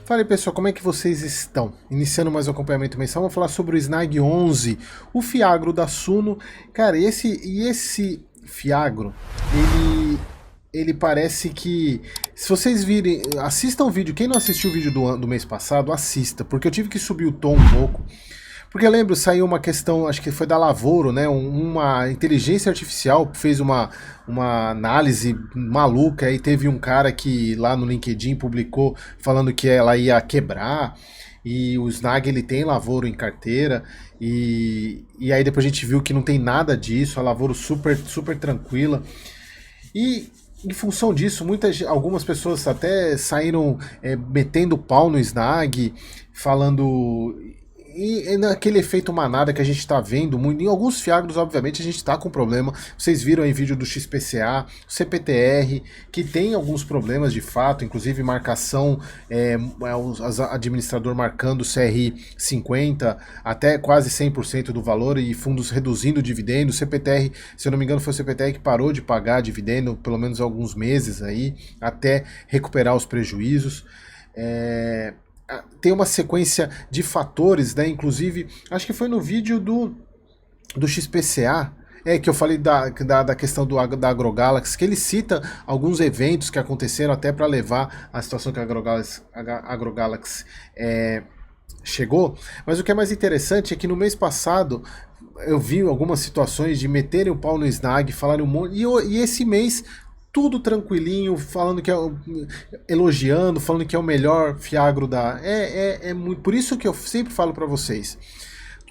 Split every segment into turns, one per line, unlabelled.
Fala aí, pessoal, como é que vocês estão? Iniciando mais um acompanhamento mensal, vamos falar sobre o Snag 11, o Fiagro da Suno. Cara, esse Fiagro, ele parece que, se vocês virem, assistam o vídeo, quem não assistiu o vídeo do mês passado, assista, porque eu tive que subir o tom um pouco. Porque eu lembro, saiu uma questão, acho que foi da Lavoro, né? Uma inteligência artificial fez uma análise maluca e teve um cara que lá no LinkedIn publicou falando que ela ia quebrar. E o Snag ele tem Lavoro em carteira. E aí depois a gente viu que não tem nada disso, a Lavoro super tranquila. E em função disso, algumas pessoas até saíram metendo pau no Snag, falando. E naquele efeito manada que a gente está vendo muito, em alguns fiagros, obviamente, a gente está com problema. Vocês viram aí vídeo do XPCA, CPTR, que tem alguns problemas de fato, inclusive marcação, administrador marcando CRI 50 até quase 100% do valor e fundos reduzindo o dividendo. CPTR, se eu não me engano, foi o CPTR que parou de pagar dividendo pelo menos alguns meses aí, até recuperar os prejuízos. Tem uma sequência de fatores, né? Inclusive, acho que foi no vídeo do XPCA, que eu falei da questão da AgroGalaxy, que ele cita alguns eventos que aconteceram até para levar a situação que a AgroGalaxy chegou. Mas o que é mais interessante é que no mês passado eu vi algumas situações de meterem o pau no Snag, falarem um monte, e esse mês tudo tranquilinho, falando que elogiando, falando que é o melhor Fiagro da. Muito, por isso que eu sempre falo para vocês.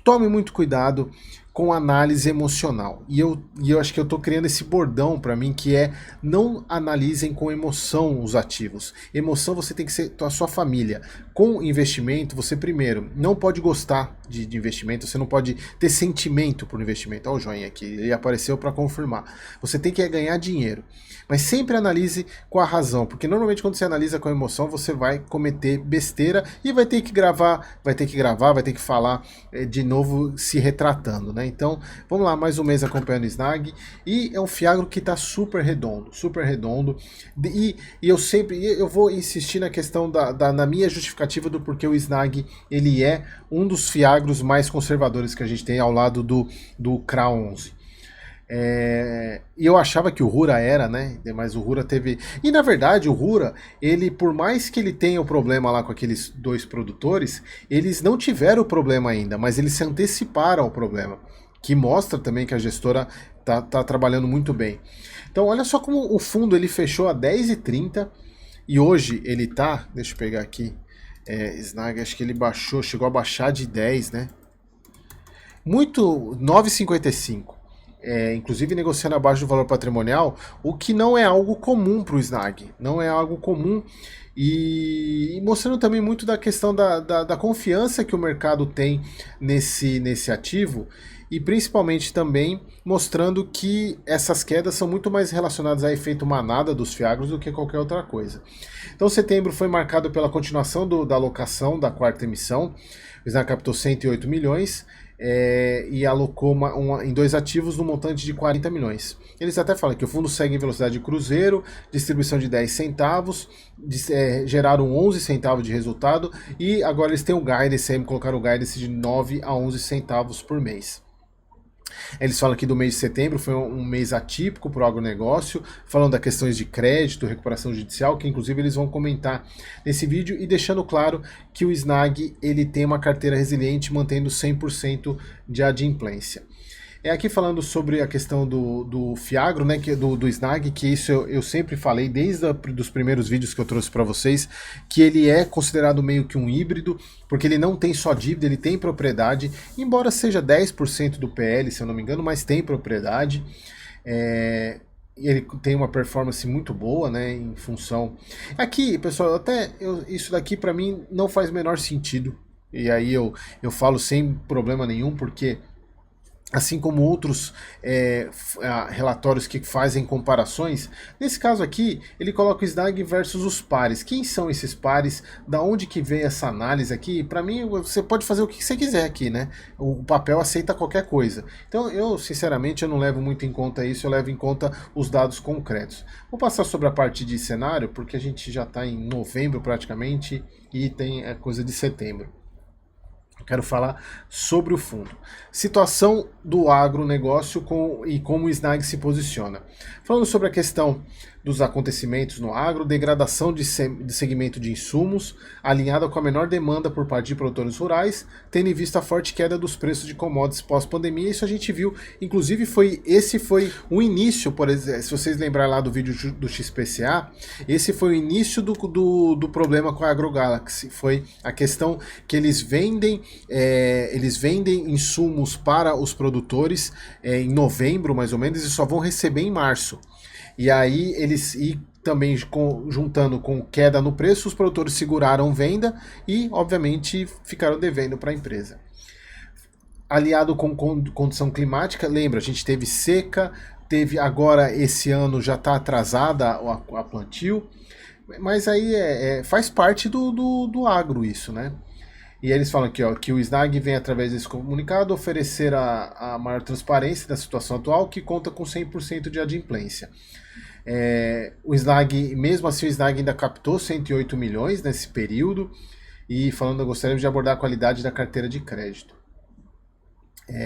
Tome muito cuidado com análise emocional. E eu acho que eu tô criando esse bordão para mim, que é: não analisem com emoção os ativos. Emoção você tem que ser a sua família. Com investimento, você primeiro não pode gostar de investimento, você não pode ter sentimento por investimento. Olha o joinha aqui, ele apareceu para confirmar. Você tem que ganhar dinheiro. Mas sempre analise com a razão, porque normalmente quando você analisa com a emoção, você vai cometer besteira e vai ter que gravar, vai ter que falar de novo se retratando, né? Então, vamos lá, mais um mês acompanhando o Snag, e é um Fiagro que está super redondo, e eu vou insistir na questão na minha justificativa do porquê o Snag, ele é um dos Fiagros mais conservadores que a gente tem ao lado do CRA 11. E eu achava que o Rura era, né? Mas o Rura teve. E na verdade, o Rura, ele, por mais que ele tenha o problema lá com aqueles dois produtores, eles não tiveram o problema ainda, mas eles se anteciparam ao problema. Que mostra também que a gestora tá trabalhando muito bem. Então, olha só como o fundo ele fechou a 10,30 e hoje ele tá. Deixa eu pegar aqui. Snag, acho que ele chegou a baixar de 10, né? Muito. 9,55. Inclusive negociando abaixo do valor patrimonial, o que não é algo comum para o Snag, não é algo comum, e mostrando também muito da questão da confiança que o mercado tem nesse ativo, e principalmente também mostrando que essas quedas são muito mais relacionadas a efeito manada dos Fiagros do que qualquer outra coisa. Então setembro foi marcado pela continuação da alocação da quarta emissão. O Snag captou 108 milhões, e alocou em dois ativos no montante de 40 milhões. Eles até falam que o fundo segue em velocidade de cruzeiro, distribuição de 10 centavos, geraram 11 centavos de resultado, e agora eles têm o guidance, colocaram o guidance de 9 a 11 centavos por mês. Eles falam que do mês de setembro foi um mês atípico para o agronegócio, falando das questões de crédito, recuperação judicial, que inclusive eles vão comentar nesse vídeo, e deixando claro que o Snag ele tem uma carteira resiliente, mantendo 100% de adimplência. Aqui falando sobre a questão do Fiagro, né, do Snag, que isso eu sempre falei desde os primeiros vídeos que eu trouxe para vocês, que ele é considerado meio que um híbrido, porque ele não tem só dívida, ele tem propriedade, embora seja 10% do PL, se eu não me engano, mas tem propriedade. Ele tem uma performance muito boa, né, em função... Aqui, pessoal, isso daqui para mim não faz o menor sentido, e aí eu falo sem problema nenhum, porque assim como outros relatórios que fazem comparações. Nesse caso aqui, ele coloca o Snag versus os pares. Quem são esses pares? Da onde que vem essa análise aqui? Para mim, você pode fazer o que você quiser aqui, né? O papel aceita qualquer coisa. Então, eu, sinceramente, eu não levo muito em conta isso, eu levo em conta os dados concretos. Vou passar sobre a parte de cenário, porque a gente já está em novembro praticamente e tem coisa de setembro. Quero falar sobre o fundo. Situação do agronegócio e como o Snag se posiciona. Falando sobre a questão dos acontecimentos no agro, degradação de segmento de insumos, alinhada com a menor demanda por parte de produtores rurais, tendo em vista a forte queda dos preços de commodities pós-pandemia. Isso a gente viu, inclusive esse foi o início, por exemplo, se vocês lembrarem lá do vídeo do XPCA, esse foi o início do problema com a AgroGalaxy. Foi a questão que eles vendem insumos para os produtores em novembro, mais ou menos, e só vão receber em março. E aí também juntando com queda no preço, os produtores seguraram venda e, obviamente, ficaram devendo para a empresa. Aliado com condição climática, lembra, a gente teve seca, teve agora esse ano já está atrasada a plantio, mas aí faz parte do agro isso, né? E eles falam aqui, ó, que o Snag vem, através desse comunicado, oferecer a maior transparência da situação atual, que conta com 100% de adimplência. O Snag, mesmo assim, o Snag ainda captou 108 milhões nesse período. E falando, gostaríamos de abordar a qualidade da carteira de crédito.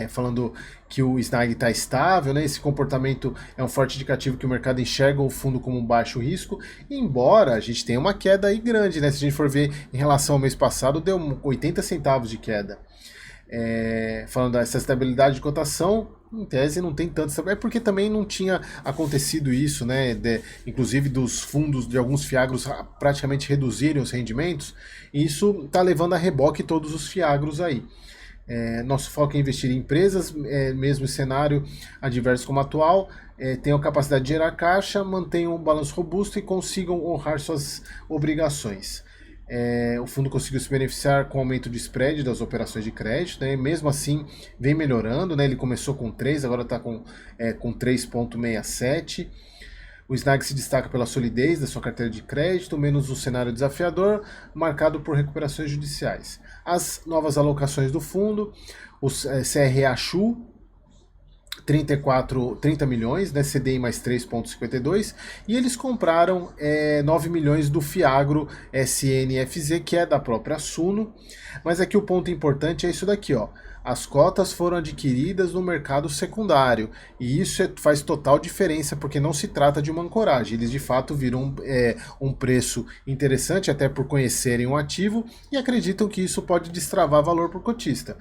Falando que o Snag está estável, né? Esse comportamento é um forte indicativo que o mercado enxerga o fundo como um baixo risco, embora a gente tenha uma queda aí grande, né? Se a gente for ver em relação ao mês passado, deu 80 centavos de queda. Falando dessa estabilidade de cotação, em tese não tem tanto, é porque também não tinha acontecido isso, né? Inclusive dos fundos de alguns fiagros praticamente reduzirem os rendimentos, e isso está levando a reboque todos os fiagros aí. Nosso foco é investir em empresas, mesmo em cenário adverso como atual, tenham capacidade de gerar caixa, mantenham um balanço robusto e consigam honrar suas obrigações. O fundo conseguiu se beneficiar com o aumento de spread das operações de crédito, né? Mesmo assim vem melhorando, né? Ele começou com 3, agora está com 3,67. O Snag se destaca pela solidez da sua carteira de crédito, menos o cenário desafiador, marcado por recuperações judiciais. As novas alocações do fundo, o CRA Chu, 30 milhões, né, CDI mais 3,52, e eles compraram 9 milhões do Fiagro SNFZ, que é da própria Suno, mas aqui o ponto importante é isso daqui, ó. As cotas foram adquiridas no mercado secundário, e isso faz total diferença, porque não se trata de uma ancoragem, eles de fato viram um preço interessante, até por conhecerem o ativo, e acreditam que isso pode destravar valor para o cotista.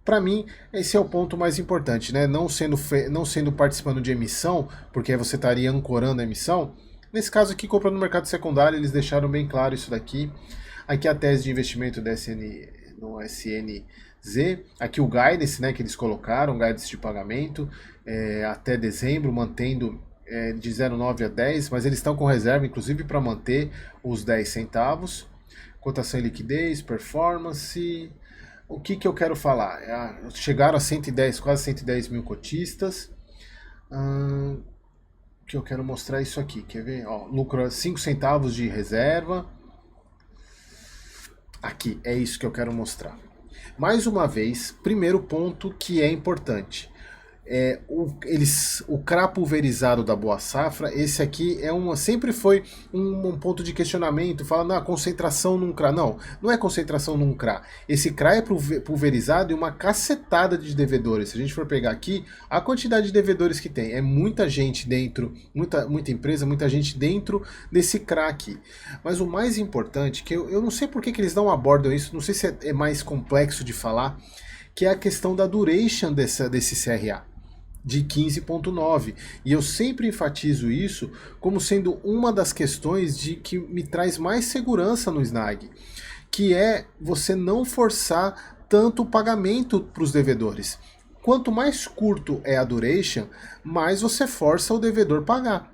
Para mim, esse é o ponto mais importante, né? Não sendo participando de emissão, porque aí você estaria ancorando a emissão. Nesse caso aqui, comprando no mercado secundário, eles deixaram bem claro isso daqui. Aqui a tese de investimento da no SNZ. Aqui o guidance, né, que eles colocaram, guidance de pagamento, até dezembro, mantendo de 0,9 a 10, mas eles estão com reserva, inclusive, para manter os 10 centavos. Cotação e liquidez, performance. O que eu quero falar? Chegaram a 110, quase 110 mil cotistas. Que eu quero mostrar isso aqui, quer ver? Ó, lucro 5 centavos de reserva. Aqui, é isso que eu quero mostrar. Mais uma vez, primeiro ponto que é importante. O CRA pulverizado da Boa Safra, esse aqui sempre foi um ponto de questionamento, falando concentração num CRA. Não é concentração num CRA. Esse CRA é pulverizado e uma cacetada de devedores. Se a gente for pegar aqui, a quantidade de devedores que tem, é muita gente dentro, muita empresa, muita gente dentro desse CRA aqui. Mas o mais importante, que eu não sei por que eles não abordam isso, não sei se é mais complexo de falar, que é a questão da duration desse CRA. De 15,9. E eu sempre enfatizo isso como sendo uma das questões que me traz mais segurança no Snag, que é você não forçar tanto o pagamento para os devedores. Quanto mais curto é a duration, mais você força o devedor pagar,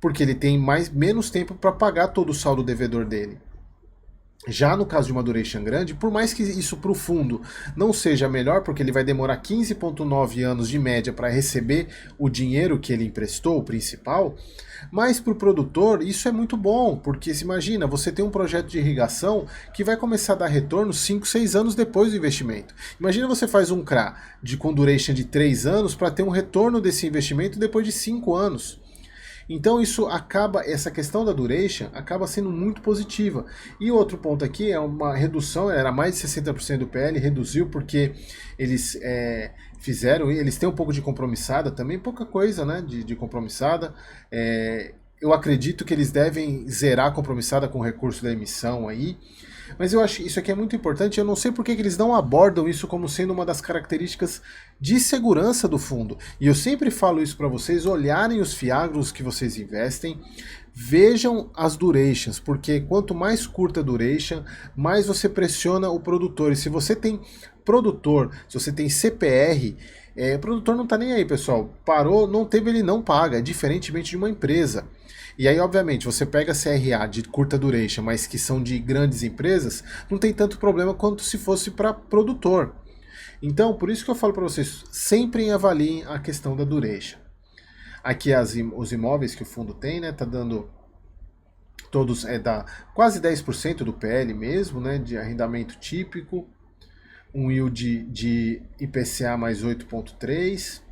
porque ele tem menos tempo para pagar todo o saldo devedor dele. Já no caso de uma duration grande, por mais que isso para o fundo não seja melhor, porque ele vai demorar 15,9 anos de média para receber o dinheiro que ele emprestou, o principal, mas para o produtor isso é muito bom, porque se imagina, você tem um projeto de irrigação que vai começar a dar retorno 5, 6 anos depois do investimento. Imagina você faz um CRA com duration de 3 anos para ter um retorno desse investimento depois de 5 anos. Então isso acaba, essa questão da duration acaba sendo muito positiva. E outro ponto aqui é uma redução, era mais de 60% do PL, reduziu porque eles fizeram, eles têm um pouco de compromissada também, pouca coisa, né, de compromissada. Eu acredito que eles devem zerar a compromissada com o recurso da emissão aí. Mas eu acho que isso aqui é muito importante. Eu não sei por que eles não abordam isso como sendo uma das características de segurança do fundo. E eu sempre falo isso para vocês, olharem os fiagros que vocês investem, vejam as durations, porque quanto mais curta a duration, mais você pressiona o produtor. E se você tem produtor, se você tem CPR, o produtor não está nem aí, pessoal. Parou, não teve, ele não paga, diferentemente de uma empresa. E aí, obviamente, você pega CRA de curta duration, mas que são de grandes empresas, não tem tanto problema quanto se fosse para produtor. Então, por isso que eu falo para vocês, sempre avaliem a questão da duration. Aqui os imóveis que o fundo tem, né, tá dando todos, dá quase 10% do PL mesmo, né, de arrendamento típico, um yield de IPCA mais 8,3%.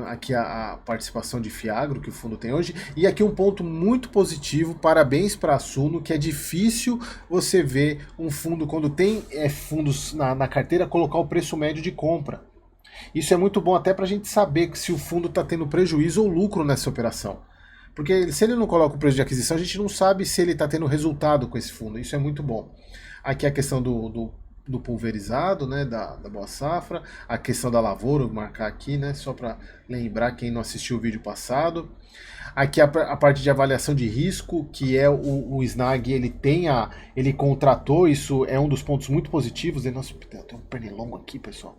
Aqui a participação de Fiagro que o fundo tem hoje. E aqui um ponto muito positivo, parabéns para a Suno, que é difícil você ver um fundo, quando tem fundos na carteira, colocar o preço médio de compra. Isso é muito bom até para a gente saber se o fundo está tendo prejuízo ou lucro nessa operação. Porque se ele não coloca o preço de aquisição, a gente não sabe se ele está tendo resultado com esse fundo. Isso é muito bom. Aqui a questão do pulverizado, né, da Boa Safra, a questão da lavoura, vou marcar aqui, né, só para lembrar quem não assistiu o vídeo passado. Aqui a parte de avaliação de risco, que é o Snag, ele contratou, isso é um dos pontos muito positivos. Nossa, tem um pernilongo aqui, pessoal.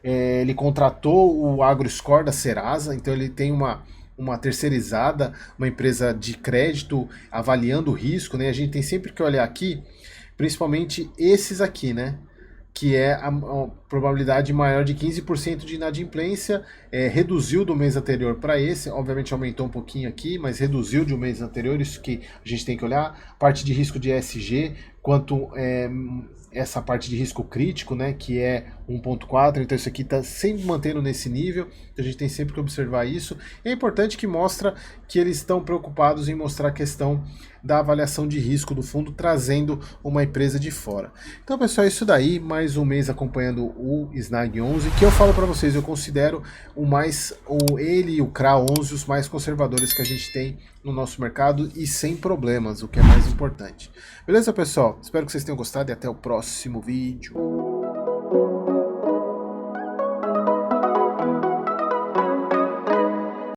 Ele contratou o AgroScore da Serasa, então ele tem uma terceirizada, uma empresa de crédito avaliando o risco, né? A gente tem sempre que olhar aqui, principalmente esses aqui, né? Que é a probabilidade maior de 15% de inadimplência, reduziu do mês anterior para esse, obviamente aumentou um pouquinho aqui, mas reduziu de um mês anterior, isso que a gente tem que olhar. Parte de risco de ESG, quanto essa parte de risco crítico, né, que é 1,4, então isso aqui está sempre mantendo nesse nível, então a gente tem sempre que observar isso. É importante que mostra que eles estão preocupados em mostrar a questão da avaliação de risco do fundo, trazendo uma empresa de fora. Então, pessoal, é isso daí, mais um mês acompanhando o Snag 11, que eu falo para vocês, eu considero ele e o CRA 11 os mais conservadores que a gente tem no nosso mercado e sem problemas, o que é mais importante. Beleza, pessoal? Espero que vocês tenham gostado e até o próximo vídeo.